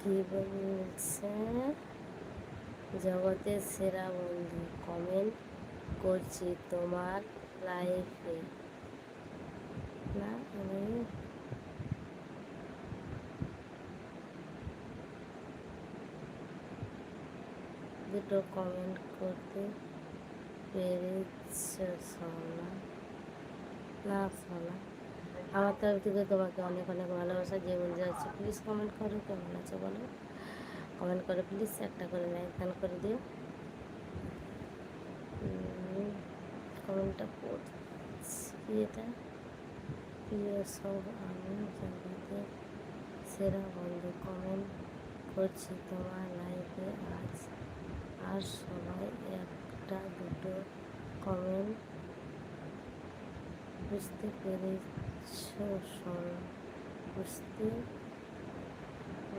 কি বলছে? জগতের সেরা বন্ধু কমেন্ট করছি তোমার লাইফে। না আমি দুটো কমেন্ট করতে পেরেছ সোনা? না সোনা, আমার তরফ থেকে তোমাকে অনেক অনেক ভালোবাসা। যে বন্ধু আছে প্লিজ কমেন্ট করো, কেমন আছে বলো, কমেন্ট করে প্লিজ একটা করে লাইক দান করে দিও। কমেন্টটা পড়ছি এটা। প্রিয় সব, আমি জগতের সেরা বন্ধু কমেন্ট করছি তোমার লাইফে আজ। আর সবাই একটা দুটো কমেন্ট বুঝতে পেরেছ সোনা? বুঝতে